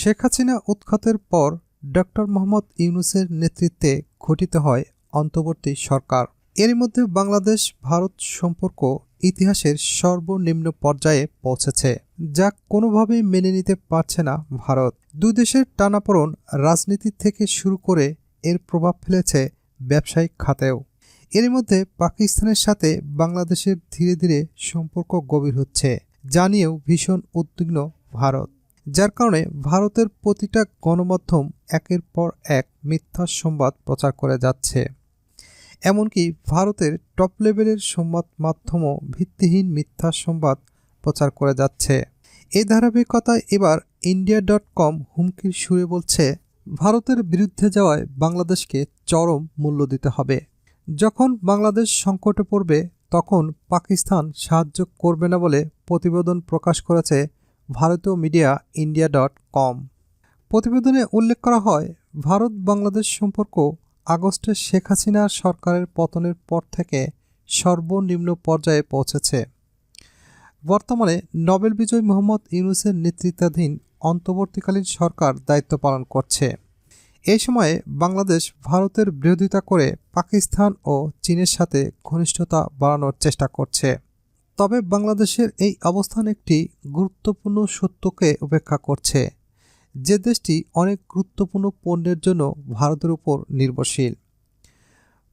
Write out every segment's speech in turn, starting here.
শেখ হাসিনা উৎখাতের পর ডক্টর মোহাম্মদ ইউনূসের নেতৃত্বে গঠিত হয় অন্তর্বর্তী সরকার। এরই মধ্যে বাংলাদেশ ভারত সম্পর্ক ইতিহাসের সর্বনিম্ন পর্যায়ে পৌঁছেছে, যা কোনোভাবেই মেনে নিতে পারছে না ভারত। দুই দেশের টানাপোড়েন রাজনীতি থেকে শুরু করে এর প্রভাব ফেলেছে ব্যবসায়িক খাতেও। এরই মধ্যে পাকিস্তানের সাথে বাংলাদেশের ধীরে ধীরে সম্পর্ক গভীর হচ্ছে, যা নিয়েও ভীষণ উদ্বিগ্ন ভারত। যার কারণে ভারতের প্রতিটা গণমাধ্যম একের পর এক মিথ্যা সংবাদ প্রচার করে যাচ্ছে। এমনকি ভারতের টপ লেভেলের সংবাদ মাধ্যমও ভিত্তিহীন মিথ্যা সংবাদ প্রচার করে যাচ্ছে। এই ধারাবাহিকতায় এবার ইন্ডিয়া.com হুমকির সুরে বলছে, ভারতের বিরুদ্ধে যাওয়ায় বাংলাদেশকে চরম মূল্য দিতে হবে। যখন বাংলাদেশ সংকটে পড়বে তখন পাকিস্তান সাহায্য করবে না বলে প্রতিবেদন প্রকাশ করেছে ভারতীয় মিডিয়া ইন্ডিয়া.com। প্রতিবেদনে উল্লেখ করা হয়, ভারত বাংলাদেশ সম্পর্ক আগস্টে শেখ হাসিনা সরকারের পতনের পর থেকে সর্বনিম্ন পর্যায়ে পৌঁছেছে। বর্তমানে নোবেল বিজয়ী মোহাম্মদ ইউনূসের নেতৃত্বাধীন অন্তর্বর্তীকালীন সরকার দায়িত্ব পালন করছে। এই সময়ে বাংলাদেশ ভারতের বিরোধিতা করে পাকিস্তান ও চীনের সাথে ঘনিষ্ঠতা বাড়ানোর চেষ্টা করছে। তবে বাংলাদেশের এই অবস্থান একটি গুরুত্বপূর্ণ সত্যকে উপেক্ষা করছে, যে দেশটি অনেক গুরুত্বপূর্ণ পণ্যের জন্য ভারতের উপর নির্ভরশীল।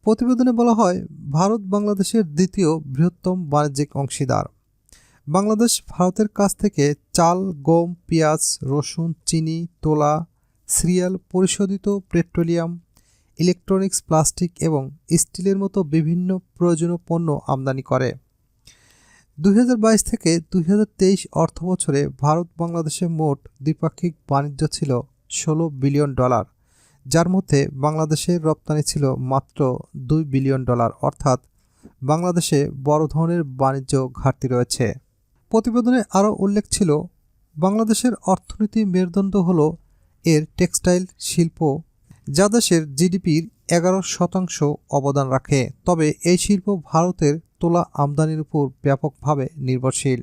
প্রতিবেদনে বলা হয়, ভারত বাংলাদেশের দ্বিতীয় বৃহত্তম বাণিজ্যিক অংশীদার। বাংলাদেশ ভারতের কাছ থেকে চাল, গম, পেঁয়াজ, রসুন, চিনি, তুলা, সিরিয়াল, পরিশোধিত পেট্রোলিয়াম, ইলেকট্রনিক্স, প্লাস্টিক এবং স্টিলের মতো বিভিন্ন প্রয়োজনীয় পণ্য আমদানি করে। 2022 থেকে 2023 অর্থবছরে ভারত বাংলাদেশে মোট দ্বিপাক্ষিক বাণিজ্য ছিল $16 বিলিয়ন, যার মধ্যে বাংলাদেশের রপ্তানি ছিল মাত্র $2 বিলিয়ন। অর্থাৎ বাংলাদেশে বড় ধরনের বাণিজ্য ঘাটতি রয়েছে। প্রতিবেদনে আরও উল্লেখ ছিল, বাংলাদেশের অর্থনীতি মেরুদণ্ড হল এর টেক্সটাইল শিল্প, যা দেশের জিডিপির 11% অবদান রাখে। তবে এই শিল্প ভারতের তুলা আমদানির উপর ব্যাপকভাবে নির্ভরশীল।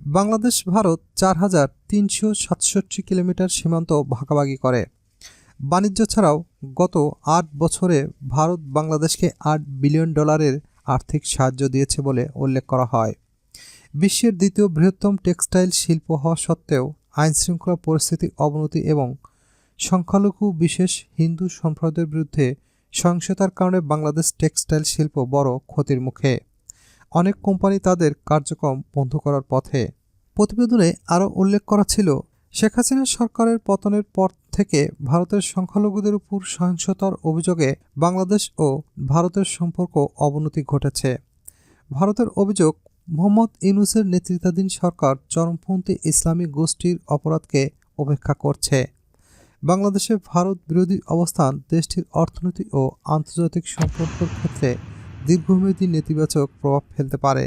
বাংলাদেশ ভারত 4,367 কিলোমিটার সীমান্ত ভাগাভাগি করে। বাণিজ্য ছাড়াও গত 8 বছরে ভারত বাংলাদেশকে $8 বিলিয়ন আর্থিক সাহায্য দিয়েছে বলে উল্লেখ করা হয়। বিশ্বের দ্বিতীয় বৃহত্তম টেক্সটাইল শিল্প হওয়া সত্ত্বেও আইনশৃঙ্খলা পরিস্থিতির অবনতি এবং সংখ্যালঘু বিশেষ হিন্দু সম্প্রদায়ের বিরুদ্ধে সহিংসতার কারণে বাংলাদেশ টেক্সটাইল শিল্প বড় ক্ষতির মুখে। অনেক কোম্পানি তাদের কার্যক্রম বন্ধ করার পথে। প্রতিবেদনে আরও উল্লেখ করা ছিল, শেখ হাসিনা সরকারের পতনের পর থেকে ভারতের সংখ্যালঘুদের উপর সহিংসতার অভিযোগে বাংলাদেশ ও ভারতের সম্পর্ক অবনতি ঘটেছে। ভারতের অভিযোগ, মোহাম্মদ ইউনূসের নেতৃত্বাধীন সরকার চরমপন্থী ইসলামী গোষ্ঠীর অপরাধকে উপেক্ষা করছে। বাংলাদেশে ভারত বিরোধী অবস্থান দেশটির অর্থনীতি ও আন্তর্জাতিক সম্পর্কের ক্ষেত্রে দীর্ঘমেয়াদী নেতিবাচক প্রভাব ফেলতে পারে।